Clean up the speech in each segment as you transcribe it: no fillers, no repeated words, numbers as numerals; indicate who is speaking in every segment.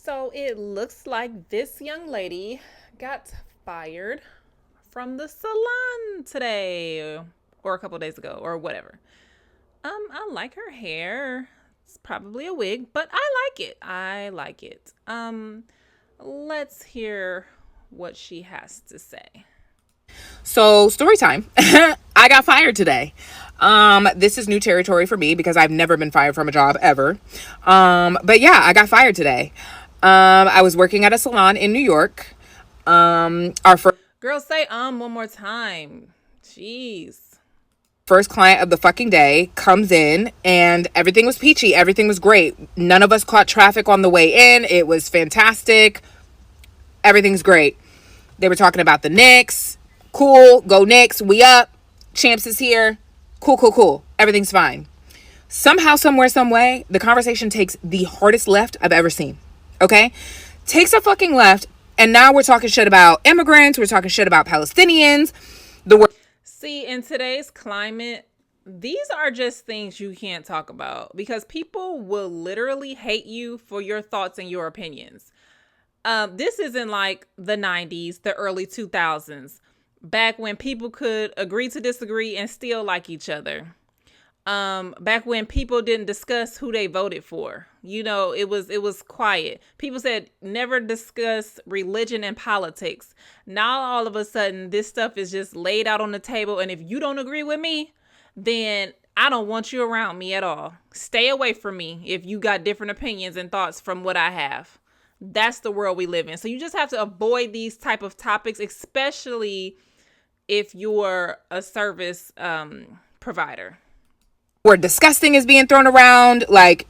Speaker 1: So it looks like this young lady got fired from the salon today or a couple days ago or whatever. I like her hair. It's probably a wig, but I like it. I like it. Let's hear what she has to say.
Speaker 2: So, story time. I got fired today. This is new territory for me because I've never been fired from a job ever. But yeah, I got fired today. I was working at a salon in New York. Our
Speaker 1: Girl, say one more time. Jeez.
Speaker 2: first client of the fucking day comes in and everything was peachy. Everything was great. None of us caught traffic on the way in. It was fantastic. Everything's great. They were talking about the Knicks. Cool. Go Knicks. We up. Champs is here. Cool, cool, cool. Everything's fine. Somehow, somewhere, some way, the conversation takes the hardest left I've ever seen. Okay? Takes a fucking left, and now we're talking shit about immigrants. We're talking shit about Palestinians. The word.
Speaker 1: See, in today's climate, these are just things you can't talk about because people will literally hate you for your thoughts and your opinions. This isn't like the 90s, the early 2000s, back when people could agree to disagree and still like each other. Back when people didn't discuss who they voted for. You know, it was quiet. People said never discuss religion and politics. Now all of a sudden this stuff is just laid out on the table, and if you don't agree with me, then I don't want you around me at all. Stay away from me if you got different opinions and thoughts from what I have. That's the world we live in. So you just have to avoid these type of topics, especially if you're a service provider.
Speaker 2: Word disgusting is being thrown around like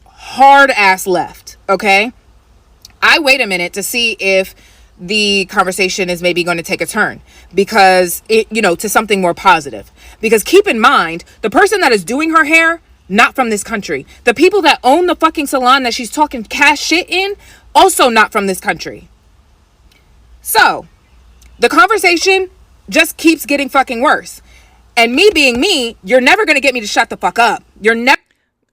Speaker 2: hard ass left. Okay? I wait a minute to see if the conversation is maybe going to take a turn because to something more positive. Because keep in mind, the person that is doing her hair, not from this country. The people that own the fucking salon that she's talking cash shit in, also not from this country. So, the conversation just keeps getting fucking worse. And me being me, you're never going to get me to shut the fuck up. You're never.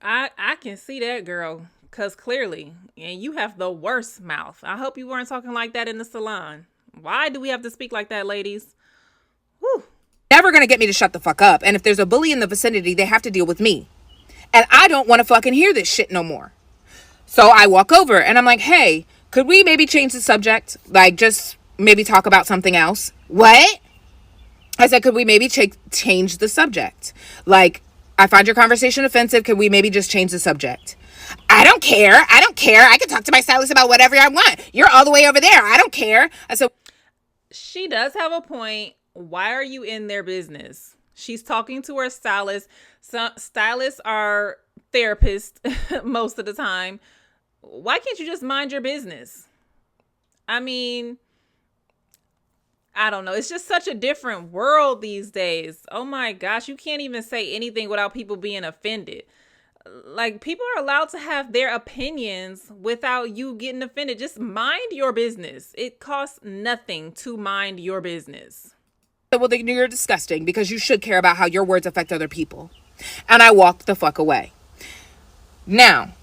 Speaker 1: I can see that, girl, because clearly, and you have the worst mouth. I hope you weren't talking like that in the salon. Why do we have to speak like that, ladies? Whew.
Speaker 2: Never going to get me to shut the fuck up. And if there's a bully in the vicinity, they have to deal with me. And I don't want to fucking hear this shit no more. So I walk over and I'm like, hey, could we maybe change the subject? Like, just maybe talk about something else. What? I said, could we maybe change the subject? Like, I find your conversation offensive. Could we maybe just change the subject? I don't care. I don't care. I can talk to my stylist about whatever I want. You're all the way over there. I don't care. I said,
Speaker 1: she does have a point. Why are you in their business? She's talking to her stylist. Some stylists are therapists most of the time. Why can't you just mind your business? I mean, I don't know. It's just such a different world these days. Oh my gosh, you can't even say anything without people being offended. Like, people are allowed to have their opinions without you getting offended. Just mind your business. It costs nothing to mind your business.
Speaker 2: well, then you're disgusting because you should care about how your words affect other people. And I walked the fuck away. Now,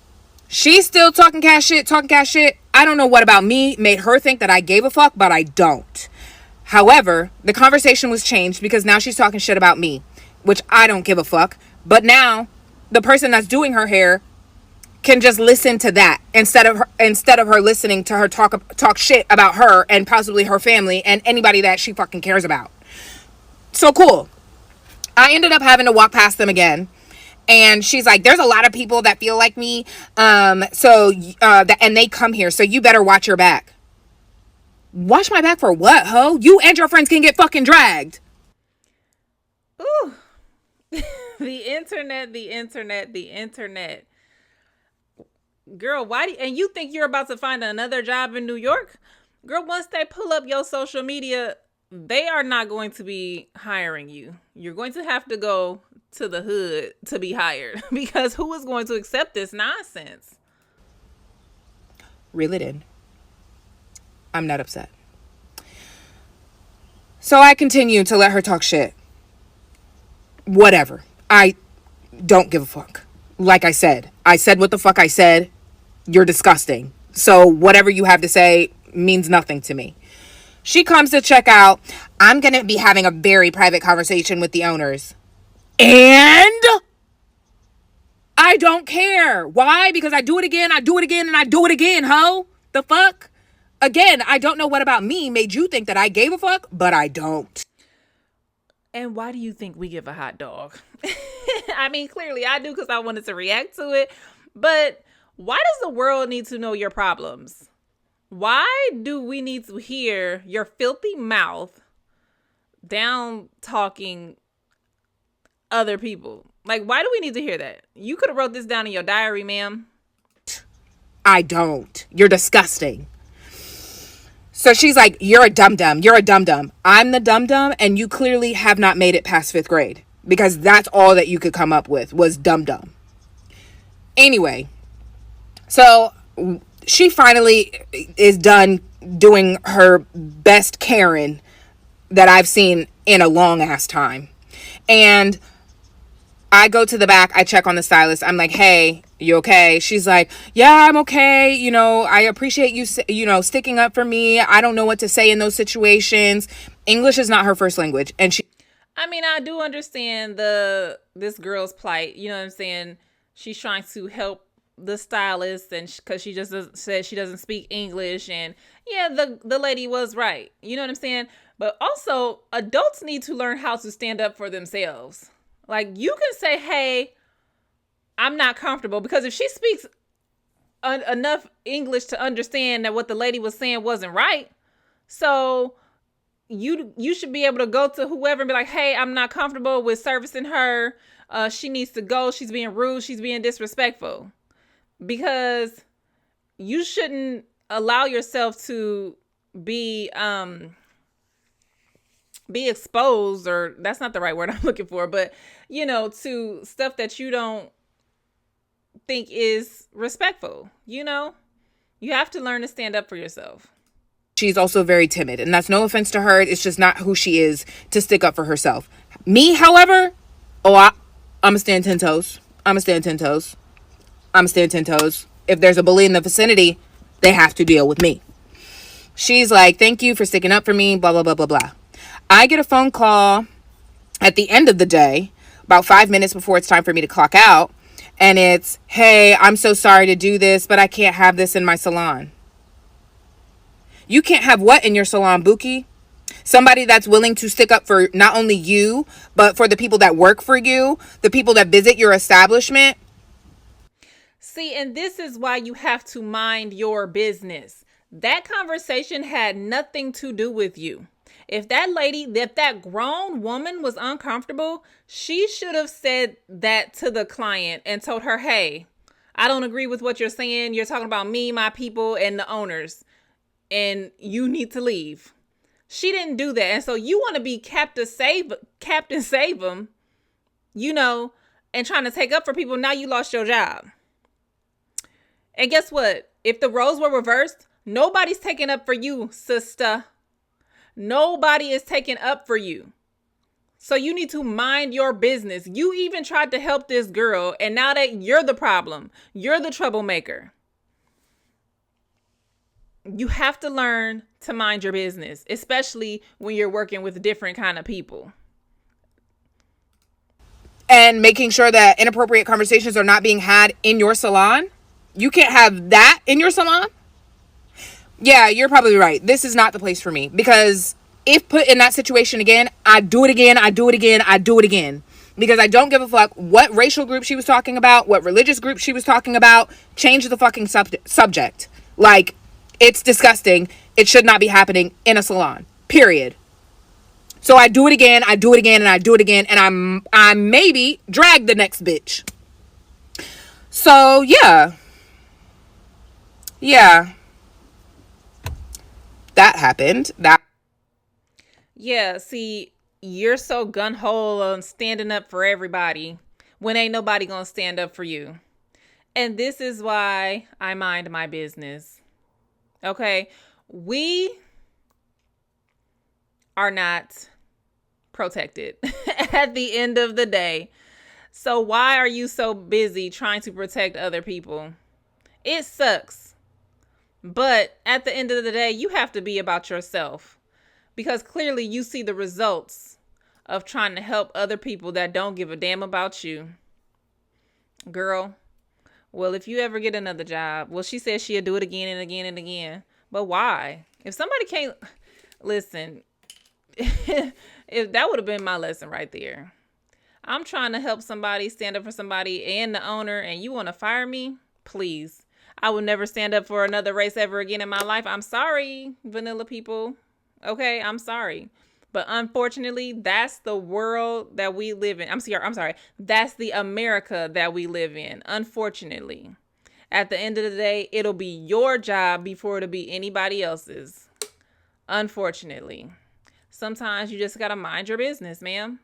Speaker 2: she's still talking cash shit. I don't know what about me made her think that I gave a fuck, but I don't. However, the conversation was changed because now she's talking shit about me, which I don't give a fuck. But now the person that's doing her hair can just listen to that instead of her listening to her talk shit about her and possibly her family and anybody that she fucking cares about. So cool. I ended up having to walk past them again. And she's like, there's a lot of people that feel like me. And they come here. So you better watch your back. Watch my back for what, ho? You and your friends can get fucking dragged.
Speaker 1: Ooh. The internet. Girl, and you think you're about to find another job in New York? Girl, once they pull up your social media, they are not going to be hiring you. You're going to have to go to the hood to be hired because who is going to accept this nonsense?
Speaker 2: Reel it in. I'm not upset. So I continue to let her talk shit. Whatever. I don't give a fuck. Like I said what the fuck I said. You're disgusting. So whatever you have to say means nothing to me. She comes to check out. I'm going to be having a very private conversation with the owners. And I don't care. Why? Because I do it again, and I do it again, ho. The fuck? Again, I don't know what about me made you think that I gave a fuck, but I don't.
Speaker 1: And why do you think we give a hot dog? I mean, clearly I do because I wanted to react to it. But why does the world need to know your problems? Why do we need to hear your filthy mouth down talking other people? Like, why do we need to hear that? You could have wrote this down in your diary, ma'am.
Speaker 2: I don't. You're disgusting. So she's like, you're a dum-dum. You're a dum-dum. I'm the dum-dum, and you clearly have not made it past 5th grade. Because that's all that you could come up with was dum-dum. Anyway, so she finally is done doing her best Karen that I've seen in a long-ass time. And I go to the back. I check on the stylist. I'm like, hey, you okay? She's like, yeah, I'm okay. You know, I appreciate you, sticking up for me. I don't know what to say in those situations. English is not her first language. And
Speaker 1: I mean, I do understand this girl's plight. You know what I'm saying? She's trying to help the stylist, and because she just said she doesn't speak English, and yeah, the lady was right. You know what I'm saying? But also, adults need to learn how to stand up for themselves. Like, you can say, hey, I'm not comfortable, because if she speaks enough English to understand that what the lady was saying wasn't right, so you should be able to go to whoever and be like, hey, I'm not comfortable with servicing her. She needs to go. She's being rude. She's being disrespectful. Because you shouldn't allow yourself to be exposed, or that's not the right word I'm looking for, but to stuff that you don't think is respectful. You have to learn to stand up for yourself.
Speaker 2: She's also very timid, and that's no offense to her. It's just not who she is to stick up for herself. Me, however, I'm going to stand 10 toes. I'm going to stand 10 toes. I'm going to stand 10 toes. If there's a bully in the vicinity, they have to deal with me. She's like, thank you for sticking up for me, blah, blah, blah, blah, blah. I get a phone call at the end of the day, about 5 minutes before it's time for me to clock out, and it's, hey, I'm so sorry to do this, but I can't have this in my salon. You can't have what in your salon, Buki? Somebody that's willing to stick up for not only you, but for the people that work for you, the people that visit your establishment.
Speaker 1: See, and this is why you have to mind your business. That conversation had nothing to do with you. If that grown woman was uncomfortable, she should have said that to the client and told her, hey, I don't agree with what you're saying. You're talking about me, my people, and the owners, and you need to leave. She didn't do that. And so you want to be Captain Save 'em, and trying to take up for people. Now you lost your job. And guess what? If the roles were reversed, nobody's taking up for you, sister. Nobody is taking up for you. So you need to mind your business. You even tried to help this girl, and now that you're the problem, you're the troublemaker. You have to learn to mind your business, especially when you're working with different kind of people.
Speaker 2: And making sure that inappropriate conversations are not being had in your salon. You can't have that in your salon. Yeah, you're probably right. This is not the place for me, because if put in that situation again, I'd do it again. Because I don't give a fuck what racial group she was talking about, what religious group she was talking about. Change the fucking subject. Like, it's disgusting. It should not be happening in a salon. Period. So I do it again, and I do it again, and I maybe drag the next bitch. So, yeah. That happened.
Speaker 1: Yeah, see, you're so gun-ho on standing up for everybody when ain't nobody gonna stand up for you. And this is why I mind my business. Okay? We are not protected at the end of the day. So why are you so busy trying to protect other people? It sucks. But at the end of the day, you have to be about yourself because clearly you see the results of trying to help other people that don't give a damn about you. Girl, well, if you ever get another job, well, she says she'll do it again and again and again. But why? If somebody can't listen, if that would have been my lesson right there. I'm trying to help somebody, stand up for somebody and the owner, and you want to fire me? Please. I will never stand up for another race ever again in my life. I'm sorry, vanilla people. Okay, I'm sorry. But unfortunately, that's the world that we live in. I'm sorry. That's the America that we live in. Unfortunately. At the end of the day, it'll be your job before it'll be anybody else's. Unfortunately. Sometimes you just gotta mind your business, ma'am.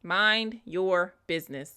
Speaker 1: Mind your business.